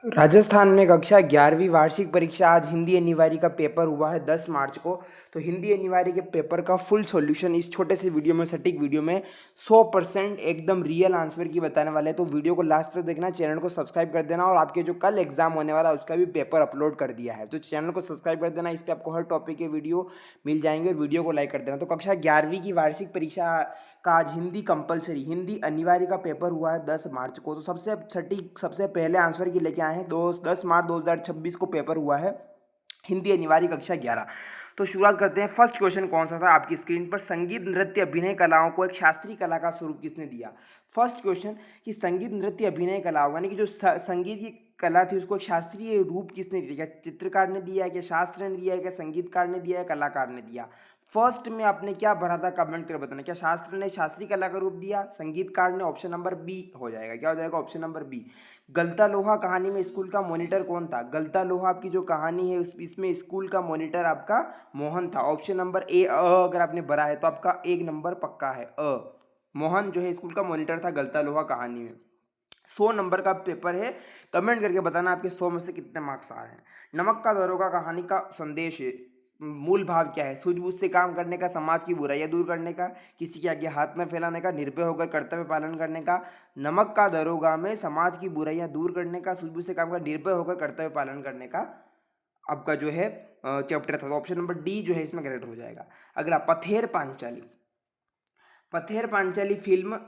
राजस्थान में कक्षा 11वीं वार्षिक परीक्षा आज हिंदी अनिवार्य का पेपर हुआ है 10 मार्च को। तो हिंदी अनिवार्य के पेपर का फुल सॉल्यूशन इस छोटे से वीडियो में, सटीक वीडियो में 100% एकदम रियल आंसर की बताने वाले हैं। तो वीडियो को लास्ट तक देखना, चैनल को सब्सक्राइब कर देना और आपके जो कल एग्जाम होने वाला है उसका भी पेपर अपलोड कर दिया है। तो चैनल को सब्सक्राइब कर देना, इस पर आपको हर टॉपिक के वीडियो मिल जाएंगे। वीडियो को लाइक कर देना। तो कक्षा 11वीं की वार्षिक परीक्षा का आज हिंदी कंपलसरी, हिंदी अनिवार्य का पेपर हुआ है 10 मार्च को। तो सबसे सटीक, सबसे पहले आंसर की लेके आए हैं 10 मार्च 2026 को पेपर हुआ है हिंदी अनिवार्य कक्षा 11। तो शुरुआत करते हैं। फर्स्ट क्वेश्चन कौन सा था आपकी स्क्रीन पर? संगीत नृत्य अभिनय कलाओं को एक शास्त्रीय कला का स्वरूप किसने दिया? फर्स्ट क्वेश्चन कि संगीत नृत्य अभिनय कलाओं, यानी कि जो संगीत की कला थी उसको एक शास्त्रीय रूप किसने दिया? क्या चित्रकार ने दिया है, क्या शास्त्र ने दिया है, क्या संगीतकार ने दिया है, कलाकार ने दिया? फर्स्ट में आपने क्या भरा था, कमेंट कर बताना। क्या शास्त्र ने शास्त्रीय कला का रूप दिया, संगीतकार ने? ऑप्शन नंबर बी हो जाएगा। क्या हो जाएगा? Option number B. गलता लोहा कहानी में स्कूल का मॉनिटर कौन था? गलता लोहा आपकी जो कहानी है इसमें स्कूल का मॉनिटर आपका मोहन था। ऑप्शन नंबर ए अगर आपने भरा है तो आपका एक नंबर पक्का है। मोहन जो है स्कूल का मॉनिटर था गलता लोहा कहानी में। 100 नंबर का पेपर है। कमेंट करके बताना आपके 100 में से कितने मार्क्स आ रहे हैं। नमक का दरोगा कहानी का संदेश है, मूल भाव क्या है? सूझबूझ से काम करने का, समाज की बुराइयां दूर करने का, किसी के आगे हाथ न फैलाने का, निर्भय होकर कर्तव्य पालन करने का। नमक का दरोगा में समाज की बुराइयां दूर करने का, सूझबूझ से काम का, निर्भय होकर कर्तव्य पालन करने का आपका जो है चैप्टर था। तो ऑप्शन नंबर डी जो है इसमें करेक्ट हो जाएगा। अगला, पथेर पांचाली। पथेर पांचाली फिल्म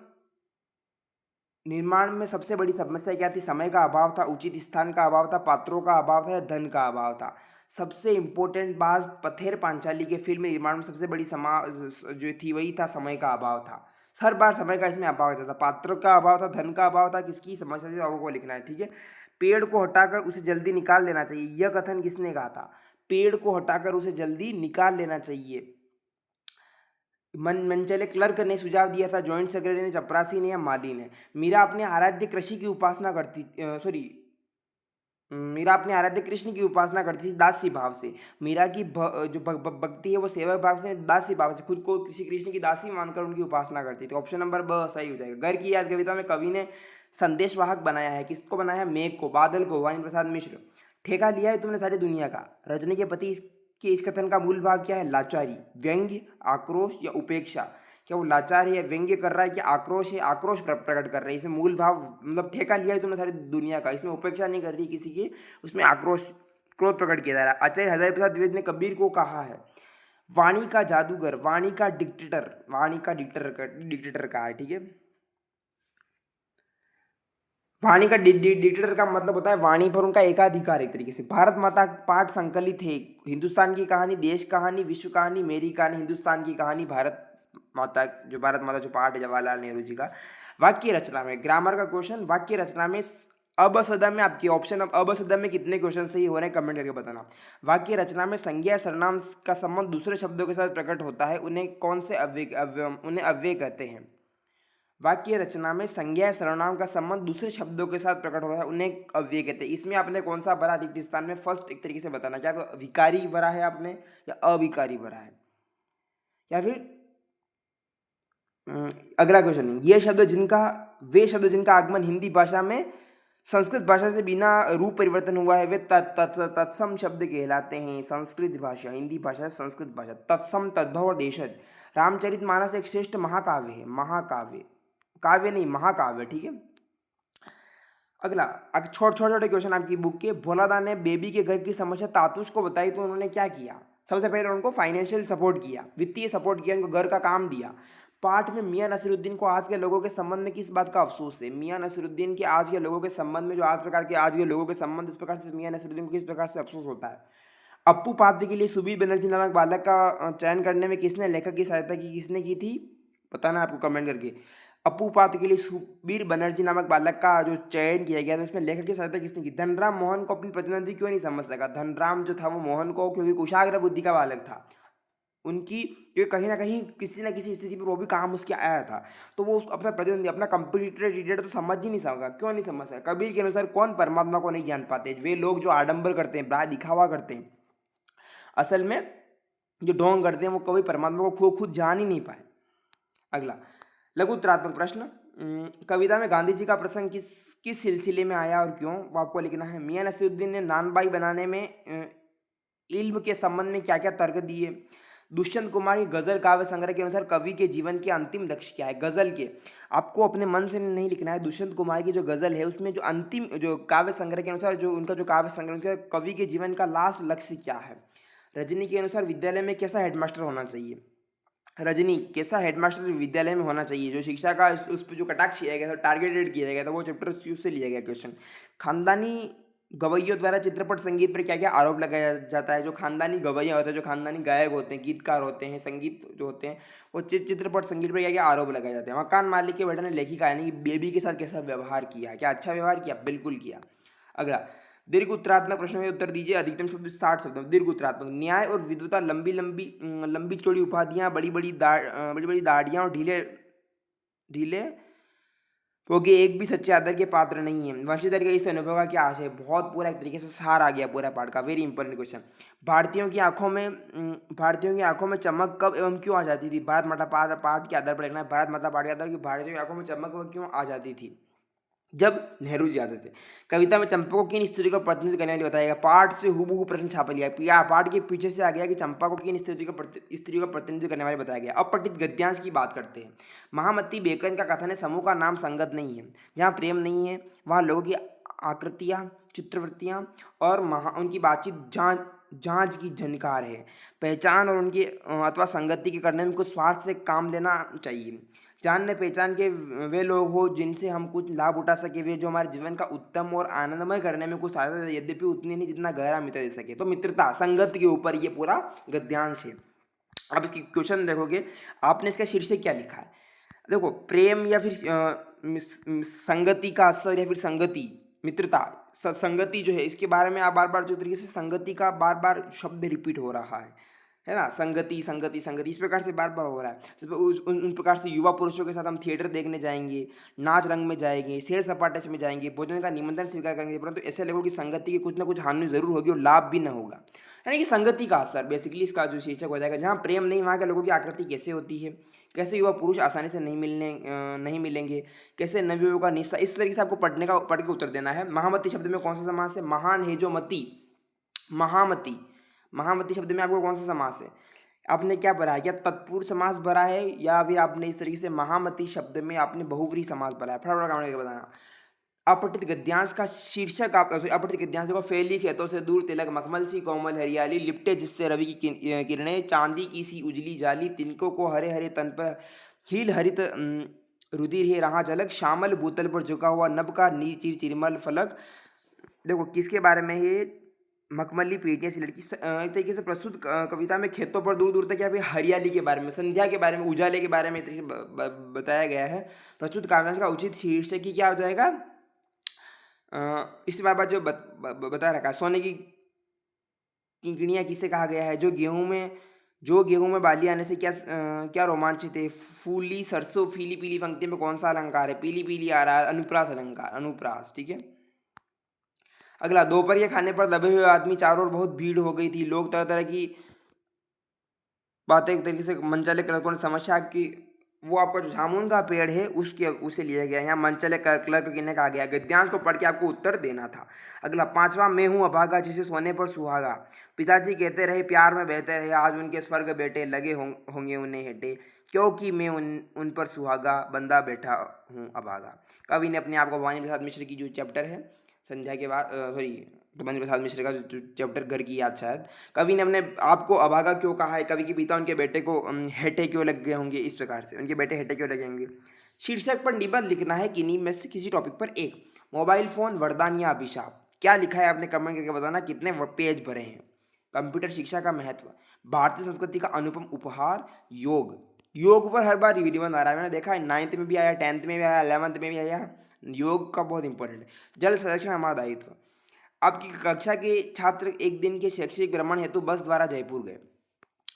निर्माण में सबसे बड़ी समस्या क्या थी? समय का अभाव था, उचित स्थान का अभाव था, पात्रों का अभाव था, या धन का अभाव था? सबसे इंपॉर्टेंट बात पथेर पांचाली के फिल्म निर्माण में सबसे बड़ी जो थी वही था समय का अभाव था। हर बार समय का इसमें अभाव होता था। पात्रों का अभाव था, धन का अभाव था, किसकी समस्या थी आपको लिखना है, ठीक है। पेड़ को हटाकर उसे जल्दी निकाल लेना चाहिए, यह कथन किसने कहा था? पेड़ को हटाकर उसे जल्दी निकाल लेना चाहिए, मनचले क्लर्क ने सुझाव दिया था, जॉइंट सेक्रेटरी ने, चपरासी ने, या माली ने? मीरा अपने आराध्य कृषि की उपासना करती, सॉरी, मीरा अपने आराध्य कृष्ण की उपासना करती थी दासी भाव से। मीरा की जो भक्ति है वो सेवक भाव से, दासी भाव से, खुद को श्री कृष्ण की दासी मानकर उनकी उपासना करती थी। ऑप्शन नंबर ब सही हो जाएगा। घर की याद कविता में कवि ने संदेशवाहक बनाया है, किसको बनाया है? मेघ को, बादल को, वाणी प्रसाद मिश्र। ठेका लिया है तुमने सारी दुनिया का, रजनी के पति के इस कथन का मूल भाव क्या है? लाचारी, व्यंग्य, आक्रोश, या उपेक्षा? क्या वो लाचार है या व्यंग्य कर रहा है, कि आक्रोश है, आक्रोश प्रकट कर रहा है? इसमें मूल भाव मतलब ठेका लिया है तुमने सारी दुनिया का, इसमें उपेक्षा नहीं कर रही किसी की, उसमें आक्रोश, क्रोध प्रकट किया जा रहा है। आचार्य हजारी प्रसाद द्विवेदी ने कबीर को कहा है वाणी का जादूगर, वाणी का डिक्टेटर, वाणी का डिक्टेटर कहा है, ठीक है। वाणी का डिक्टेटर का मतलब होता है वाणी पर उनका एकाधिकार। एक तरीके से भारत माता पाठ संकलित है, हिंदुस्तान की कहानी, देश कहानी, विश्व कहानी, मेरी कहानी, हिंदुस्तान की कहानी, भारत माता, जो भारत माता जो पाठ है जवाहरलाल नेहरू जी का। वाक्य रचना में, ग्रामर का क्वेश्चन, वाक्य रचना में अब सदा में आपके ऑप्शन, अब सदा में कितने क्वेश्चन सही हो रहे हैं कमेंट करके बताना। वाक्य रचना में संज्ञा सर्वनाम का संबंध दूसरे शब्दों के साथ प्रकट होता है, उन्हें कौन से उन्हें अव्यय कहते हैं? वाक्य रचना में संज्ञा सर्वनाम का संबंध दूसरे शब्दों के साथ प्रकट हो रहा है, उन्हें अव्यय कहते हैं। इसमें आपने कौन सा भरा रिक्त स्थान में? फर्स्ट एक तरीके से बताना, क्या विकारी भरा है आपने या अविकारी भरा है, या फिर अगला क्वेश्चन, ये शब्द जिनका, वे शब्द जिनका आगमन हिंदी भाषा में संस्कृत भाषा से बिना रूप परिवर्तन हुआ है वे तत्सम शब्द कहलाते हैं। संस्कृत भाषा, हिंदी भाषा, संस्कृत भाषा, तत्सम, तद्भव और देशज। रामचरितमानस एक श्रेष्ठ महाकाव्य है, महाकाव्य, काव्य नहीं महाकाव्य, ठीक है। अगला, छोटे छोटे क्वेश्चन आपकी बुक के। भोलादा ने बेबी के घर की समस्या तातुश को बताई तो उन्होंने क्या किया? सबसे पहले उनको फाइनेंशियल सपोर्ट किया, वित्तीय सपोर्ट किया, उनको घर का काम दिया। पाठ में मियां नसीरुद्दीन को आज के लोगों के संबंध में किस बात का अफसोस है? मियां नसीरुद्दीन के आज के लोगों के संबंध में, जो आज प्रकार के आज के लोगों के संबंध, इस प्रकार से मियां नसीरुद्दीन को किस प्रकार से अफसोस होता है? अप्पू पात्र के लिए सुबीर बनर्जी नामक बालक का चयन करने में किसने लेखक की सहायता की, किसने की थी? बताना आपको कमेंट करके। अप्पू पात्र के लिए सुबीर बनर्जी नामक बालक का जो चयन किया गया था उसमें लेखक की सहायता किसने की? धनराम मोहन को अपनी प्रतिनिधि क्यों नहीं समझ सका? धनराम जो था वो मोहन को, क्योंकि कुशाग्र बुद्धि का बालक था उनकी, क्योंकि कहीं ना कहीं किसी ना किसी स्थिति पर वो भी काम उसके आया था, तो वो अपना प्रतिनिधि, अपना कंप्यूटर तो समझ ही नहीं सका। क्यों नहीं समझ सका? कबीर के अनुसार कौन परमात्मा को नहीं जान पाते? वे लोग जो आडंबर करते हैं, बड़ा दिखावा करते हैं, असल में जो ढोंग करते हैं वो कभी परमात्मा को खुद जान ही नहीं पाए। अगला, लघु उत्तरात्मक प्रश्न, कविता में गांधी जी का प्रसंग किस सिलसिले में आया और क्यों, वो आपको लिखना है। मियां नसीरुद्दीन ने नानबाई बनाने में इल्म के संबंध में क्या क्या तर्क दिए। दुष्यंत कुमार की गजल काव्य संग्रह के अनुसार कवि के जीवन के अंतिम लक्ष्य क्या है। गजल के आपको अपने मन से नहीं लिखना है। दुष्यंत कुमार की जो गजल है उसमें जो अंतिम जो काव्य संग्रह के अनुसार जो उनका जो काव्य संग्रह उनका कवि के जीवन का लास्ट लक्ष्य क्या है। रजनी के अनुसार विद्यालय में कैसा हेडमास्टर होना चाहिए। रजनी कैसा हेडमास्टर विद्यालय में होना चाहिए। जो शिक्षा का उस पर जो कटाक्ष किया गया था, टारगेटेड किया गया था, वो चैप्टर से लिया गया क्वेश्चन। खानदानी गवैयों द्वारा चित्रपट संगीत पर क्या क्या आरोप लगाया जाता है। जो खानदानी गवैया होते हैं, जो खानदानी गायक होते हैं, गीतकार होते हैं, संगीत जो होते हैं, वो चित्रपट संगीत पर क्या क्या आरोप लगाए जाते हैं। मकान मालिक के बेटे ने लेखिका यानी कि बेबी के साथ कैसा व्यवहार किया। क्या अच्छा व्यवहार किया, बिल्कुल किया। अगला, दीर्घ उत्तरात्मक प्रश्न में उत्तर दीजिए। अधिकतम शब्द 60 शब्द। दीर्घ उत्तरात्मक, न्याय और विद्वता, लंबी लंबी लंबी चौड़ी उपाधियां, बड़ी बड़ी दाढ़ियां और ढीले ढीले क्योंकि एक भी सच्चे आदर के पात्र नहीं है। वंशीधर का इस अनुभव का क्या आशय है। बहुत पूरा एक तरीके से सार आ गया पूरा पाठ का। Very important question. भारतीयों की आंखों में चमक कब एवं क्यों आ जाती थी। भारत माता पाठ के आधार पर लिखना है। भारत माता पाठ के आधार पर भारतीयों की आंखों में चमक वह क्यों आ जाती थी, जब नेहरू जी आते थे। कविता में चंपा को किन स्त्रियों का प्रतिनिधित्व करने वाले बताया गया। पाठ से हूबहू प्रश्न छाप लिया। या पाठ के पीछे से आ गया कि चंपा को किन स्त्रियों का प्रतिनिधित्व करने वाले बताया गया। अब पठित गद्यांश की बात करते हैं। महामती बेकन का कथन है समूह का नाम संगत नहीं है। जहाँ प्रेम नहीं है वहाँ लोगों की आकृतियाँ, चित्रवृत्तियाँ और उनकी बातचीत जांच की झनकार है। पहचान और उनकी अथवा संगति के करने में कुछ स्वार्थ से काम लेना चाहिए। जानने पहचान के वे लोग हो जिनसे हम कुछ लाभ उठा सके, वे जो हमारे जीवन का उत्तम और आनंदमय करने में कुछ सहायता दे, यद्यपि उतनी नहीं जितना गहरा मित्र दे सके। तो मित्रता संगत के ऊपर ये पूरा गद्यांश है। अब इसकी क्वेश्चन देखोगे, आपने इसका शीर्षक क्या लिखा है। देखो, प्रेम या फिर संगति का असर या फिर संगति, मित्रता, संगति जो है इसके बारे में आप बार बार जो तरीके से संगति का बार बार शब्द रिपीट हो रहा है ना। संगति संगति संगति इस प्रकार से बार बार हो रहा है। उन प्रकार से युवा पुरुषों के साथ हम थिएटर देखने जाएंगे, नाच रंग में जाएंगे, सैर सपाटे में जाएंगे, भोजन का निमंत्रण स्वीकार करेंगे, परंतु ऐसे लोगों की संगति की कुछ ना कुछ हानि जरूर होगी और लाभ भी ना होगा। यानी कि संगति का असर बेसिकली इसका जो शीर्षक हो जाएगा। जहाँ प्रेम नहीं वहाँ के लोगों की आकृति कैसे होती है, कैसे युवा पुरुष आसानी से नहीं मिलेंगे, कैसे नवयुवकों का निस्सा, इस तरीके से आपको पढ़ के उत्तर देना है। महामती शब्द में कौन सा समास है। महान है जो मती, महामती, महामती शब्द में आपको कौन सा समास है। आपने क्या भरा है, क्या तत्पुरुष समास भरा है या फिर आपने इस तरीके से महामती शब्द में आपने बहुव्रीहि समास भरा है। फटाफट काम करके बताना। अपठित गद्यांश का शीर्षक आप अपठित गद्यांश को फैली खेतों से दूर तिलक, मखमल सी कोमल हरियाली, लिपटे जिससे रवि की किरणें, चांदी की सी उजली जाली, तिनकों को हरे हरे तन पर हील हरित रुधिर है रहा झलक, श्यामल भूतल पर झुका हुआ नभ का नील चिर चिरमल फलक। देखो किसके बारे में ये, मखमली पीढ़ियाँ सी लड़की। एक तरीके से प्रस्तुत कविता में खेतों पर दूर दूर तक या फिर हरियाली के बारे में, संध्या के बारे में, उजाले के बारे में एक तरीके से बताया गया है। प्रस्तुत काव्यांश का उचित शीर्षक ही क्या हो जाएगा। इसके बाद जो बता रखा है, सोने की किंकणियाँ किसे कहा गया है। जो गेहूं में बाली आने से क्या रोमांचित है। फूली सरसों पीली पीली पंक्ति में कौन सा अलंकार है। पीली पीली आ रहा है, अनुप्रास अलंकार, अनुप्रास, ठीक है। अगला, दोपहर खाने पर दबे हुए आदमी, चारों ओर बहुत भीड़ हो गई थी, लोग तरह तरह की बातें एक तरीके से मनचाले क्लर्कों ने समस्या की। वो आपका जो जामुन का पेड़ है उसे लिया गया। यहाँ मनचाले क्लर्क किन्हें कहा गया। गद्यांश को पढ़ के आपको उत्तर देना था। अगला, पांचवा, मैं हूँ अभागा जिसे सोने पर सुहागा, पिताजी कहते रहे प्यार में बहते रहे, आज उनके स्वर्ग बेटे लगे होंगे उन्हें हेटे, क्योंकि मैं उन पर सुहागा बंदा बैठा हूँ अभागा। कवि ने अपने आप को भवानी प्रसाद मिश्र की जो चैप्टर है संध्या के बाद भवानी प्रसाद मिश्र का जो चैप्टर घर की याद, शायद कवि ने अपने आप को अभागा क्यों कहा है। कवि के पिता उनके बेटे को हेटे क्यों लग गए होंगे, इस प्रकार से उनके बेटे हेटे क्यों लगे होंगे। शीर्षक पर निबंध लिखना है किन्हीं में से किसी टॉपिक पर एक। मोबाइल फोन वरदान या अभिशाप, क्या लिखा है आपने कमेंट करके बताना। कितने पेज भरे हैं। कंप्यूटर शिक्षा का महत्व, भारतीय संस्कृति का अनुपम उपहार, योग। योग पर हर बार वीडियो बना रहा है, मैंने देखा है 9th में भी आया, 10th में भी आया, 11th में भी आया। योग का बहुत इंपॉर्टेंट है। जल संरक्षण हमारा दायित्व। आपकी कक्षा के छात्र एक दिन के शैक्षिक भ्रमण हेतु बस द्वारा जयपुर गए,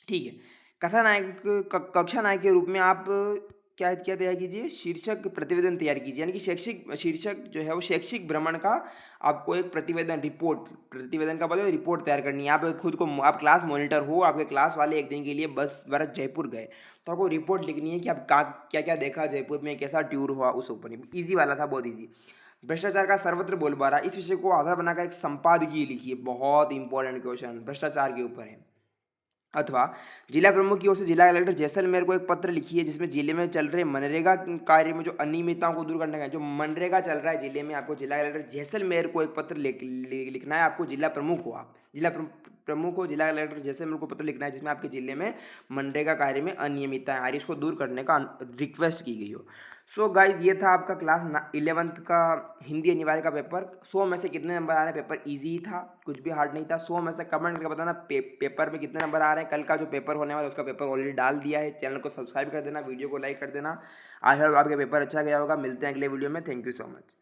ठीक है। कथा नायक कक्षा नायक के रूप में आप क्या तैयार कीजिए, शीर्षक प्रतिवेदन तैयार कीजिए। यानी कि शैक्षिक शीर्षक जो है वो शैक्षिक भ्रमण का आपको एक प्रतिवेदन प्रतिवेदन का मतलब रिपोर्ट तैयार करनी है। आप खुद को, आप क्लास मॉनिटर हो, आपके क्लास वाले एक दिन के लिए बस द्वारा जयपुर गए, तो आपको रिपोर्ट लिखनी है कि आप क्या क्या देखा जयपुर में, कैसा टूर हुआ, उस ऊपर। ईजी वाला था, बहुत ईजी। भ्रष्टाचार का सर्वत्र बोलबाला, इस विषय को आधार बनाकर एक संपादकीय लिखिए। बहुत इंपॉर्टेंट क्वेश्चन भ्रष्टाचार के ऊपर है। अथवा जिला प्रमुख की ओर से जिला कलेक्टर जैसलमेर को एक पत्र लिखिए जिसमें जिले में चल रहे मनरेगा कार्य में जो अनियमितताओं को दूर करने का है, जो मनरेगा चल रहा है जिले में, आपको जिला कलेक्टर जैसलमेर को एक पत्र लिखना है। आपको जिला प्रमुख हो, आप जिला प्रमुख हो, जिला कलेक्टर जैसलमेर को पत्र लिखना है जिसमें आपके जिले में मनरेगा कार्य में अनियमितताएं आ रही, इसको दूर करने का रिक्वेस्ट की गई हो। सो गाइज ये था आपका क्लास 11th का हिंदी अनिवार्य का पेपर। 100 में से कितने नंबर आ रहे हैं? पेपर इजी ही था, कुछ भी हार्ड नहीं था। 100 में से कमेंट करके बताना पेपर में कितने नंबर आ रहे हैं। कल का जो पेपर होने वाला है उसका पेपर ऑलरेडी डाल दिया है। चैनल को सब्सक्राइब कर देना, वीडियो को लाइक कर देना। आई होप आपके पेपर अच्छा गया होगा। मिलते हैं अगले वीडियो में। Thank you so much.